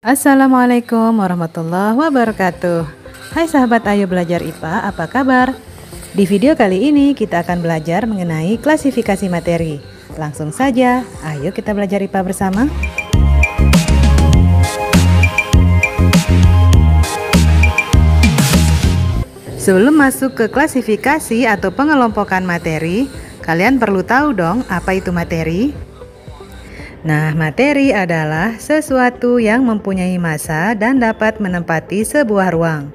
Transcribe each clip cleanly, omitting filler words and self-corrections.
Assalamualaikum warahmatullahi wabarakatuh. Hai sahabat Ayo Belajar IPA, apa kabar? Di video kali ini kita akan belajar mengenai klasifikasi materi. Langsung saja, ayo kita belajar IPA bersama. Sebelum masuk ke klasifikasi atau pengelompokan materi, kalian perlu tahu dong apa itu materi. Nah, materi adalah sesuatu yang mempunyai massa dan dapat menempati sebuah ruang.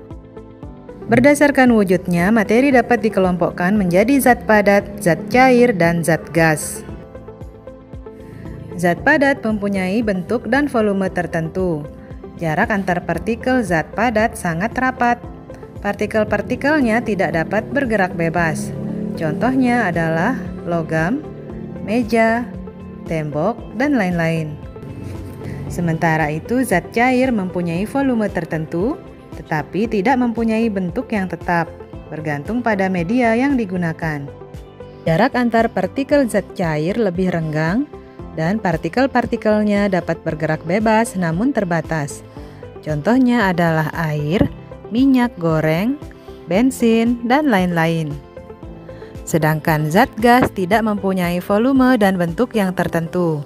Berdasarkan wujudnya, materi dapat dikelompokkan menjadi zat padat, zat cair, dan zat gas. Zat padat mempunyai bentuk dan volume tertentu. Jarak antar partikel zat padat sangat rapat. Partikel-partikelnya tidak dapat bergerak bebas. Contohnya adalah logam, meja, tembok, dan lain-lain. Sementara itu, zat cair mempunyai volume tertentu, tetapi tidak mempunyai bentuk yang tetap, bergantung pada media yang digunakan. Jarak antar partikel zat cair lebih renggang, dan partikel-partikelnya dapat bergerak bebas namun terbatas. Contohnya adalah air, minyak goreng, bensin, dan lain-lain. Sedangkan zat gas tidak mempunyai volume dan bentuk yang tertentu.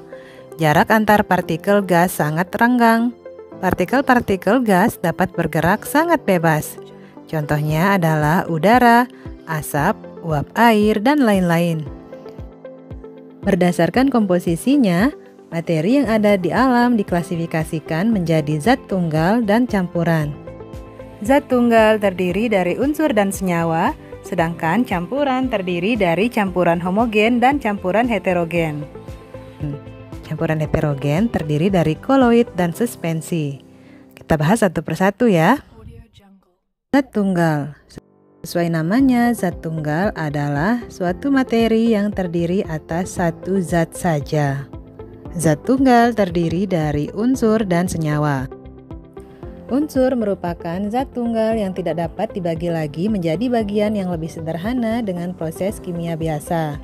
Jarak antar partikel gas sangat renggang. Partikel-partikel gas dapat bergerak sangat bebas. Contohnya adalah udara, asap, uap air, dan lain-lain. Berdasarkan komposisinya, materi yang ada di alam diklasifikasikan menjadi zat tunggal dan campuran. Zat tunggal terdiri dari unsur dan senyawa, sedangkan campuran terdiri dari campuran homogen dan campuran heterogen. Campuran heterogen terdiri dari koloid dan suspensi. Kita bahas satu persatu ya. Zat tunggal. Sesuai namanya, zat tunggal adalah suatu materi yang terdiri atas satu zat saja. Zat tunggal terdiri dari unsur dan senyawa. Unsur merupakan zat tunggal yang tidak dapat dibagi lagi menjadi bagian yang lebih sederhana dengan proses kimia biasa.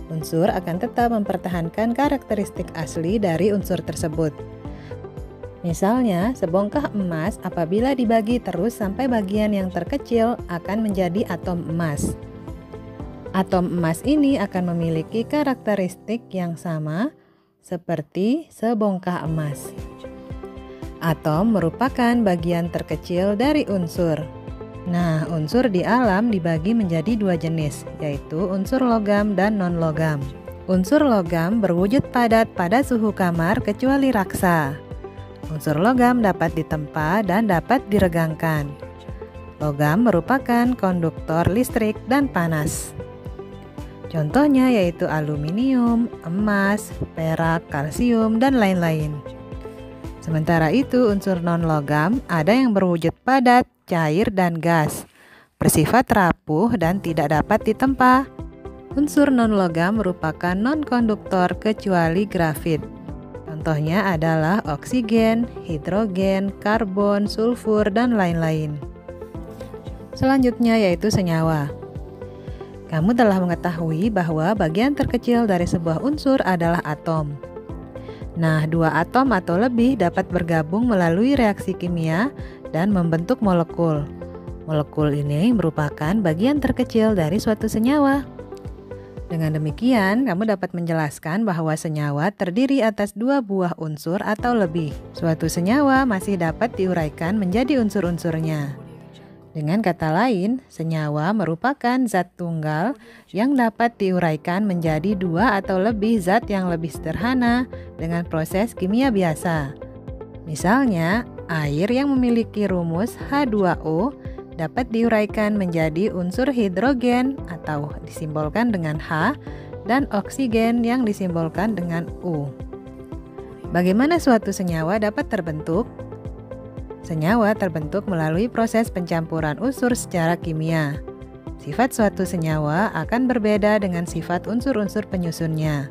Unsur akan tetap mempertahankan karakteristik asli dari unsur tersebut. Misalnya, sebongkah emas apabila dibagi terus sampai bagian yang terkecil akan menjadi atom emas. Atom emas ini akan memiliki karakteristik yang sama seperti sebongkah emas. Atom merupakan bagian terkecil dari unsur. Nah, unsur di alam dibagi menjadi dua jenis, yaitu unsur logam dan non-logam. Unsur logam berwujud padat pada suhu kamar kecuali raksa. Unsur logam dapat ditempa dan dapat diregangkan. Logam merupakan konduktor listrik dan panas. Contohnya yaitu aluminium, emas, perak, kalsium, dan lain-lain. Sementara itu, unsur non-logam ada yang berwujud padat, cair, dan gas, bersifat rapuh dan tidak dapat ditempa. Unsur non-logam merupakan non-konduktor kecuali grafit. Contohnya adalah oksigen, hidrogen, karbon, sulfur, dan lain-lain. Selanjutnya yaitu senyawa. Kamu telah mengetahui bahwa bagian terkecil dari sebuah unsur adalah atom. Nah, dua atom atau lebih dapat bergabung melalui reaksi kimia dan membentuk molekul. Molekul ini merupakan bagian terkecil dari suatu senyawa. Dengan demikian, kamu dapat menjelaskan bahwa senyawa terdiri atas dua buah unsur atau lebih. Suatu senyawa masih dapat diuraikan menjadi unsur-unsurnya. Dengan kata lain, senyawa merupakan zat tunggal yang dapat diuraikan menjadi dua atau lebih zat yang lebih sederhana dengan proses kimia biasa. Misalnya, air yang memiliki rumus H2O dapat diuraikan menjadi unsur hidrogen atau disimbolkan dengan H dan oksigen yang disimbolkan dengan U. Bagaimana suatu senyawa dapat terbentuk? Senyawa terbentuk melalui proses pencampuran unsur secara kimia. Sifat suatu senyawa akan berbeda dengan sifat unsur-unsur penyusunnya.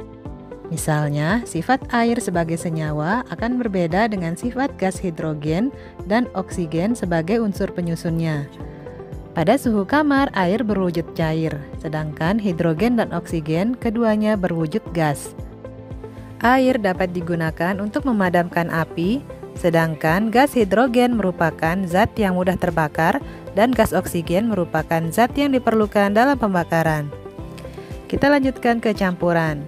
Misalnya, sifat air sebagai senyawa akan berbeda dengan sifat gas hidrogen dan oksigen sebagai unsur penyusunnya. Pada suhu kamar, air berwujud cair, sedangkan hidrogen dan oksigen keduanya berwujud gas. Air dapat digunakan untuk memadamkan api, Sedangkan gas hidrogen merupakan zat yang mudah terbakar dan gas oksigen merupakan zat yang diperlukan dalam pembakaran. Kita lanjutkan ke campuran.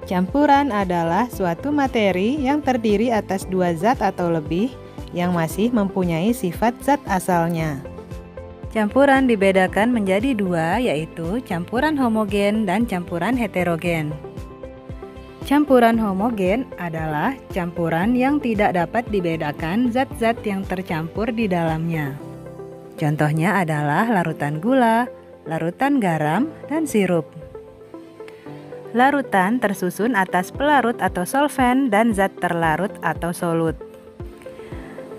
Campuran adalah suatu materi yang terdiri atas dua zat atau lebih yang masih mempunyai sifat zat asalnya. Campuran dibedakan menjadi dua, yaitu campuran homogen dan campuran heterogen. Campuran homogen adalah campuran yang tidak dapat dibedakan zat-zat yang tercampur di dalamnya. Contohnya adalah larutan gula, larutan garam, dan sirup. Larutan tersusun atas pelarut atau solvent dan zat terlarut atau solut.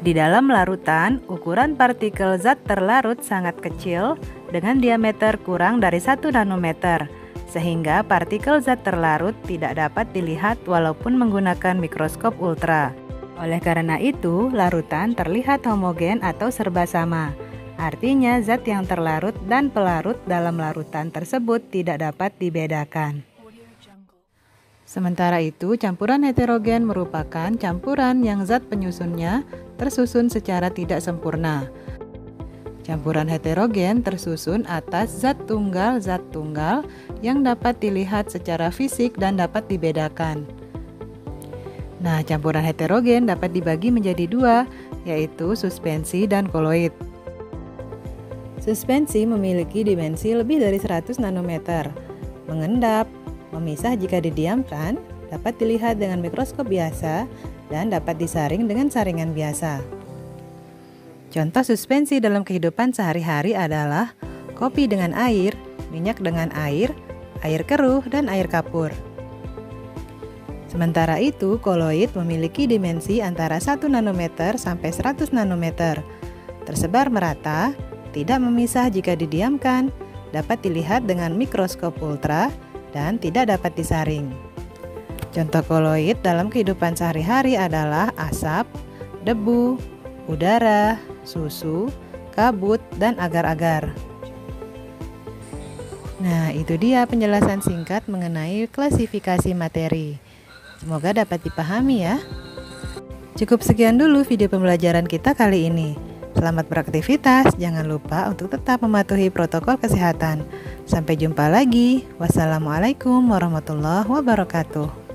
Di dalam larutan, ukuran partikel zat terlarut sangat kecil dengan diameter kurang dari 1 nanometer, sehingga partikel zat terlarut tidak dapat dilihat walaupun menggunakan mikroskop ultra. Oleh karena itu, larutan terlihat homogen atau serba sama. Artinya, zat yang terlarut dan pelarut dalam larutan tersebut tidak dapat dibedakan. Sementara itu, campuran heterogen merupakan campuran yang zat penyusunnya tersusun secara tidak sempurna. Campuran heterogen tersusun atas zat tunggal yang dapat dilihat secara fisik dan dapat dibedakan. Nah, campuran heterogen dapat dibagi menjadi dua, yaitu suspensi dan koloid. Suspensi memiliki dimensi lebih dari 100 nanometer. Mengendap, memisah jika didiamkan, dapat dilihat dengan mikroskop biasa dan dapat disaring dengan saringan biasa. Contoh suspensi dalam kehidupan sehari-hari adalah kopi dengan air, minyak dengan air keruh, dan air kapur. Sementara itu, koloid memiliki dimensi antara 1 nanometer sampai 100 nanometer. Tersebar merata, tidak memisah jika didiamkan, dapat dilihat dengan mikroskop ultra, dan tidak dapat disaring. Contoh koloid dalam kehidupan sehari-hari adalah asap, debu, udara, susu, kabut, dan agar-agar. Nah, itu dia penjelasan singkat mengenai klasifikasi materi. Semoga dapat dipahami ya. Cukup sekian dulu video pembelajaran kita kali ini. Selamat beraktivitas, jangan lupa untuk tetap mematuhi protokol kesehatan. Sampai jumpa lagi. Wassalamualaikum warahmatullahi wabarakatuh.